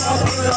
Mata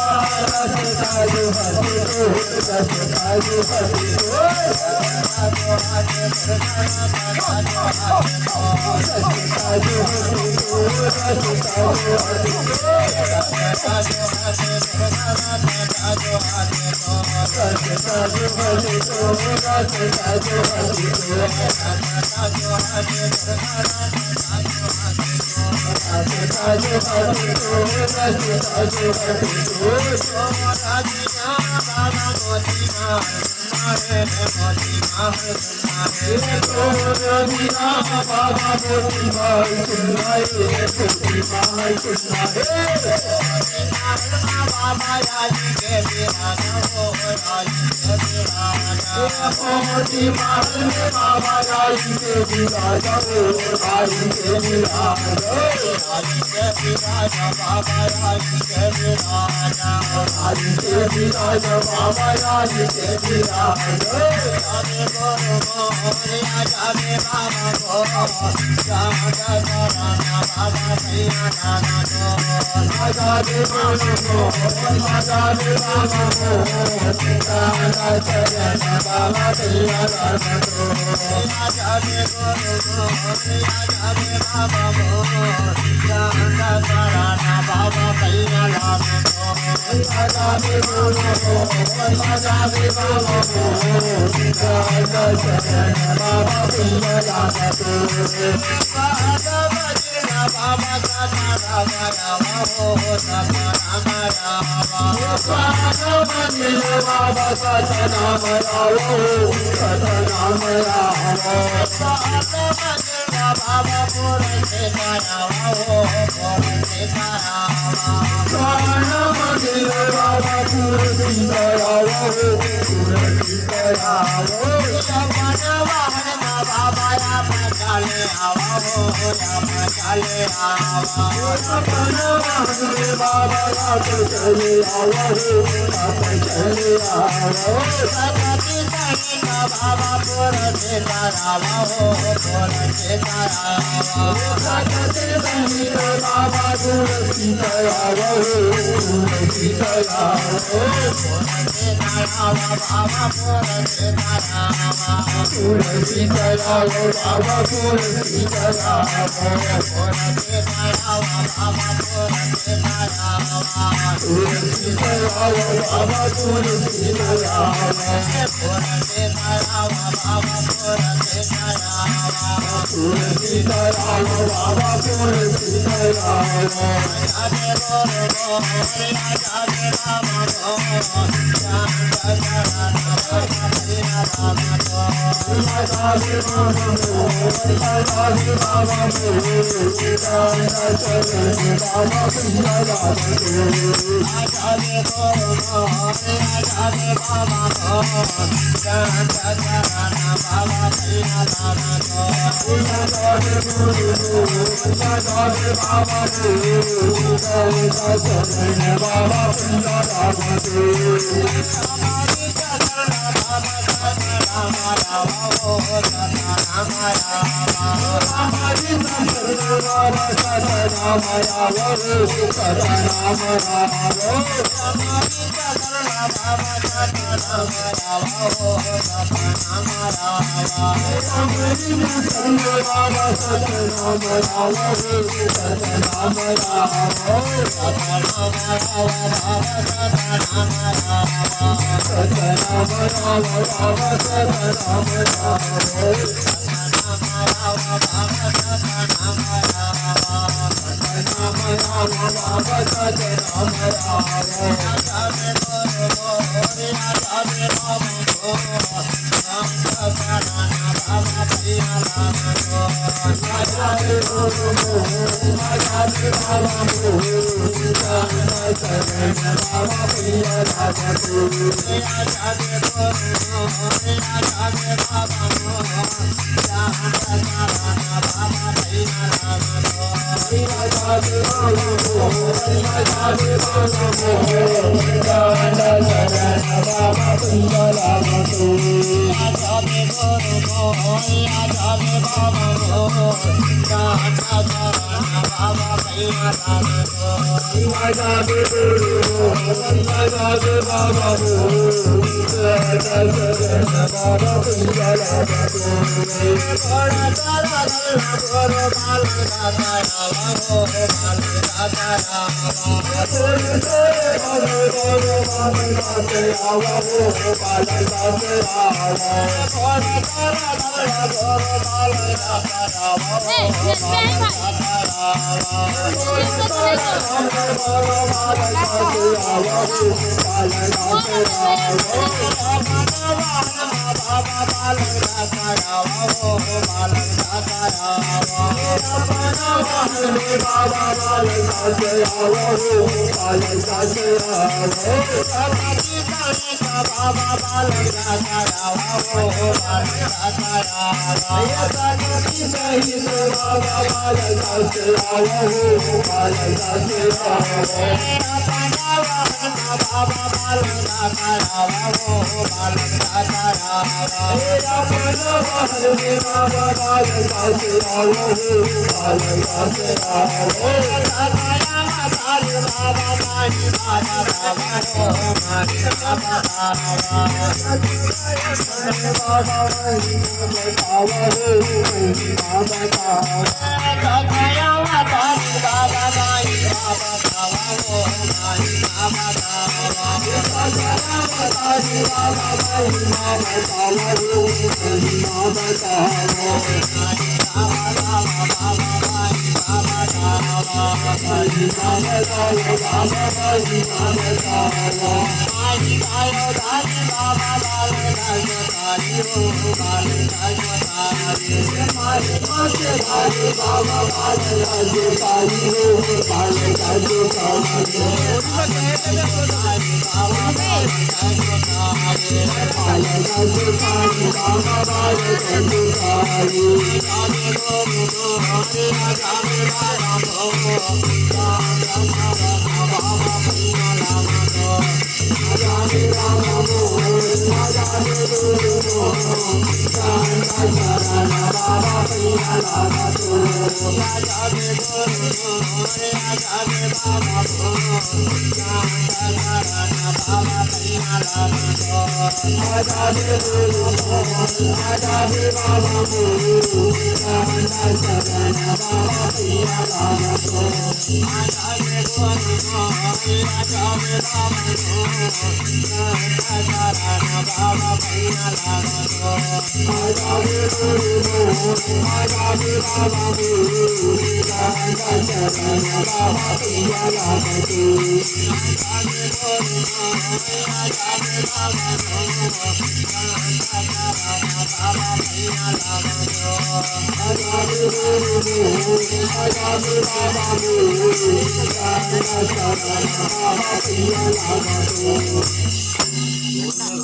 Baba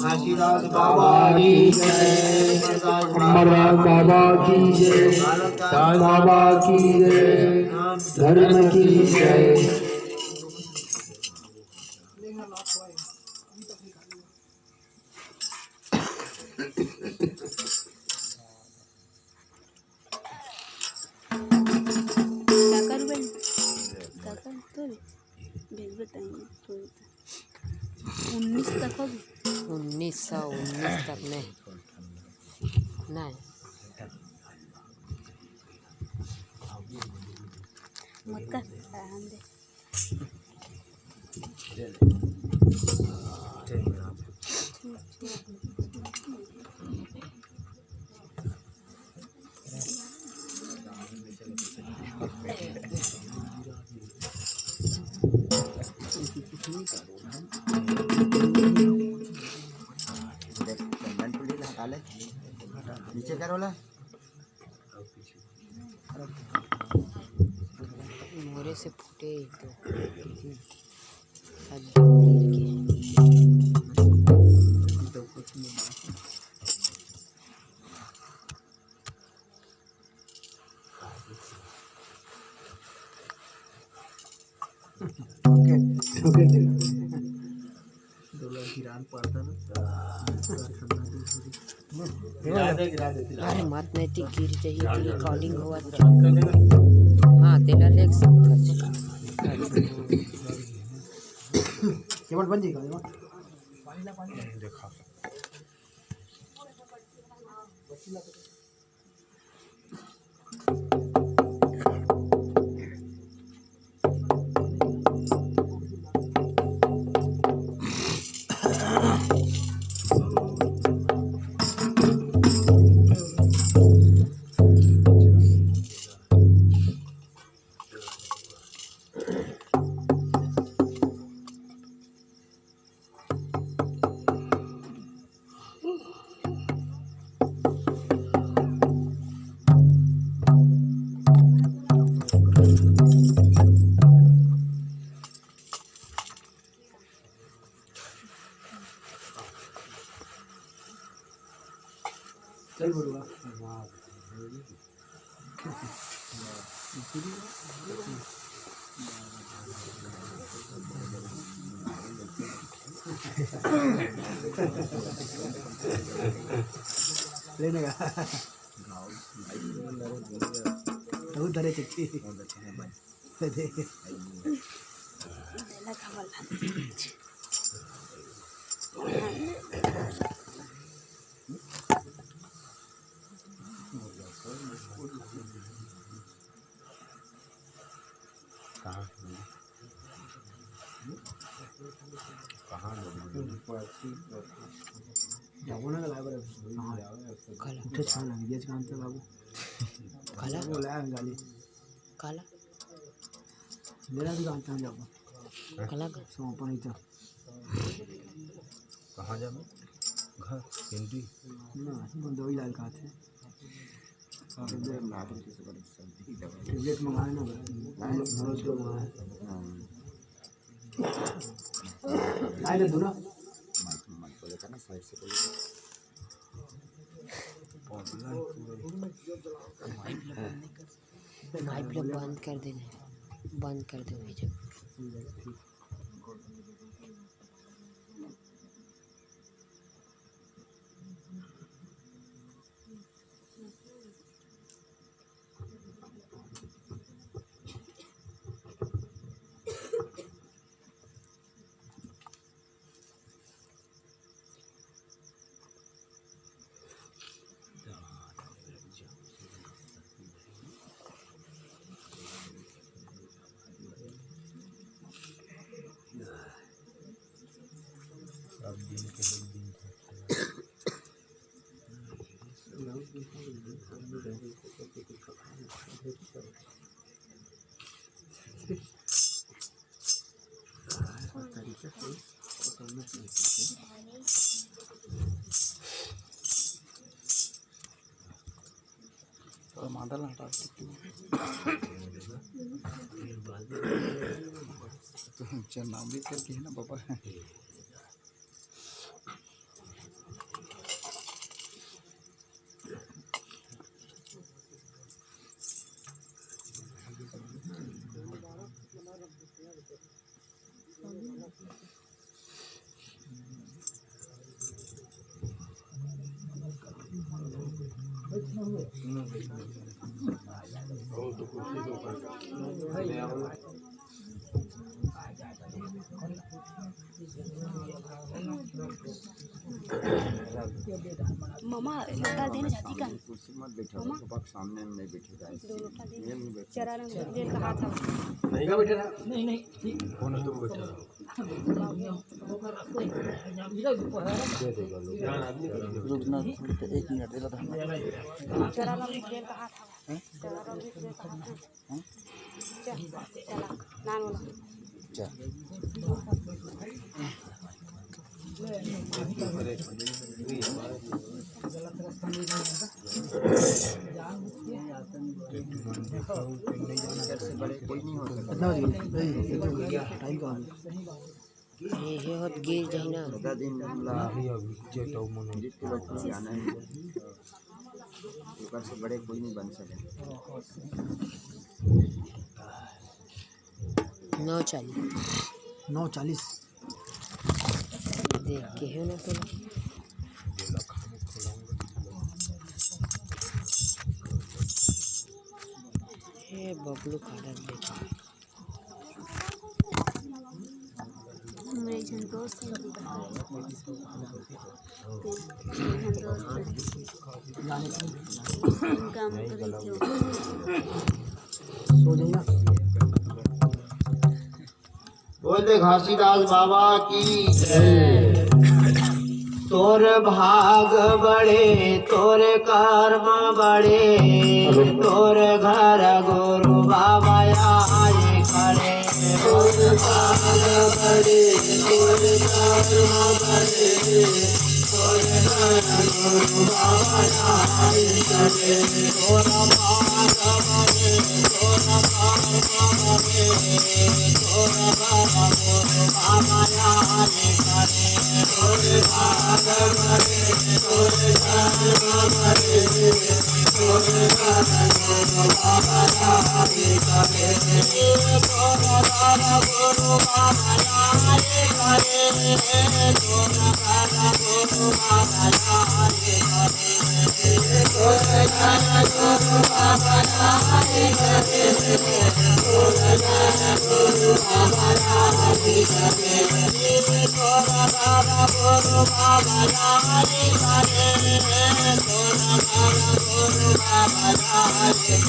Ghasidas बाबा की जय, अमरदास बाबा की जय, दास बाबा की जय, धर्म की जय। तक होगी 1919 तक नहीं मत कर हम दे नीचे करो ना मोरे से फूटे तो कुछ नहीं ओके डॉलर गिरान पड़ता ना अरे मत नहीं गिर चाहिए तो रिकॉर्डिंग हुआ हाँ तेला लेक सकता है केवल बन जाएगा केवल चल बोलूँगा लेने का तो उधर चिट्ठी दे तेला खबर जाओ ना लाइव हाँ काला उठे छान लगी दिया काम तो बाबू काला बोला है गाली काला मेरा भी काम था जाओ काला सो पानी तो कहाँ जाना घर पिंडी ना बंदो ही लाल खाते टेबलेट मंगाए ना रोज को मंगाए आए ना दूना माइक लोग बंद कर देना बंद कर दो ये जब सब दिन के एक दिन और मादल हटा सकती तो नाम भी करके है ना पापा मामा लोटा देना चाहती का कुर्सी मत बैठा पापा सामने में नहीं बैठेगा दो लोटा दे चरा रंग दे कहा था नहीं का बैठे नहीं नहीं कौन है तुम बैठा रुकना एक मिनट दे रहा चरा रंग दे कहा था चरा रंग दे कहा था चला नान वाला कोई नहीं हो सकता टाइम का ये होत गिर जाए ना बता दिन हमला अभी अभी चेटो मनो जितने लोग को जाना है ऊपर से बड़े कोई नहीं बन सके 9:40 देख के है ना तो ये बबलू खाना देखा मेरे जन दोस्त हैं काम करी थी बोले घासीदास बाबा की तोर भाग बड़े तोर कर्म बड़े तोर घर गुरु बाबा आए खड़े तोर भाग बड़े तोर कर्म बड़े तोर घर गुरु बाबा आए खड़े तोर भाग बड़े तोर कर्म बड़े तोर घर गुरु बाबा आए खड़े तोर भाग बड़े तोर कर्म बड़े तोर घर गुरु बाबा आए खड़े तोर घर गुरु बाबा आए खड़े तोर घर गुरु बाबा आए खड़े तोर घर गुरु बाबा आए खड़े तोर घर गुरु बाबा आए खड़े तोर घर गुरु बाबा आए खड़े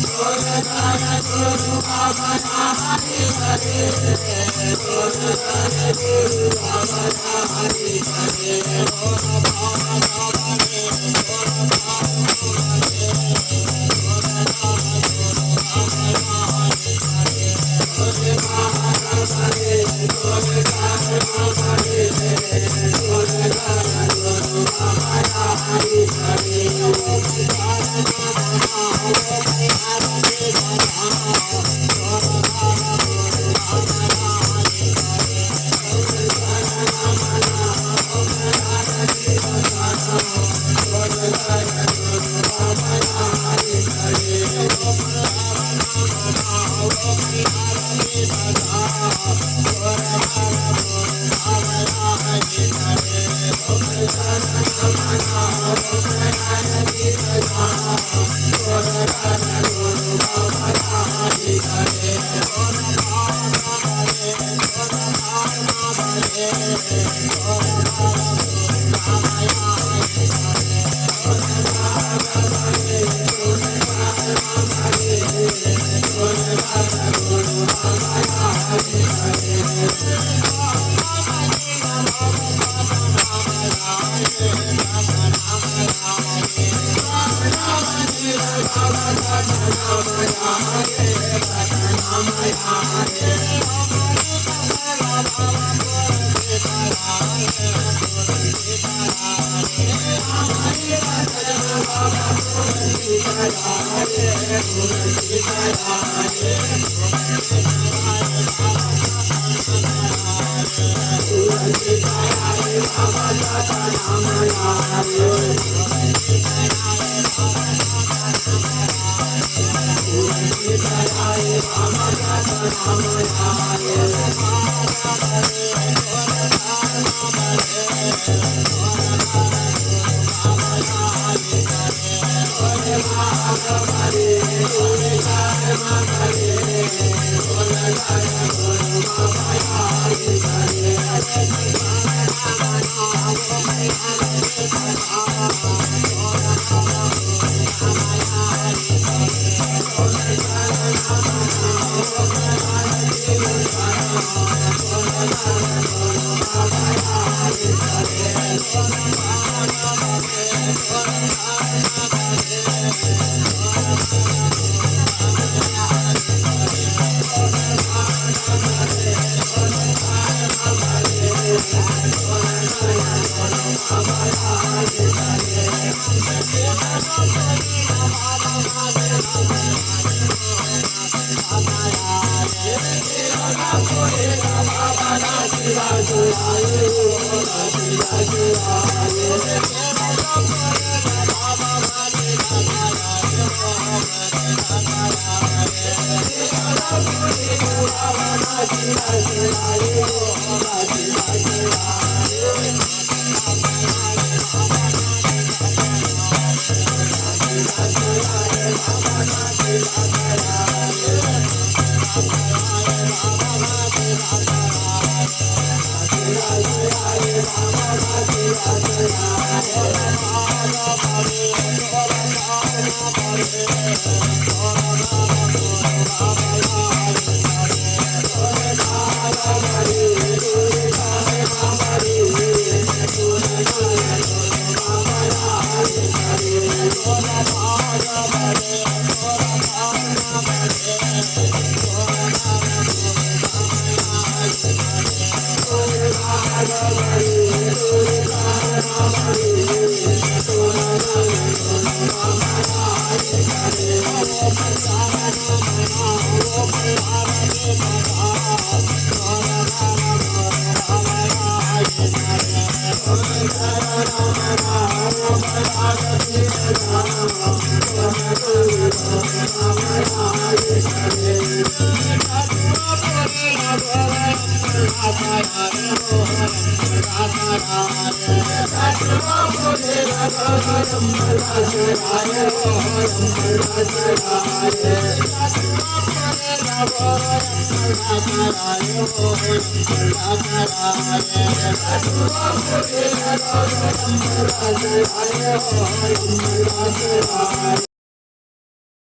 तोर घर गुरु बाबा आए खड़े तोर घर गुरु बाबा आए खड़े तोर घर गुरु बाबा आए खड़े तोर बाबा बने तोर Hare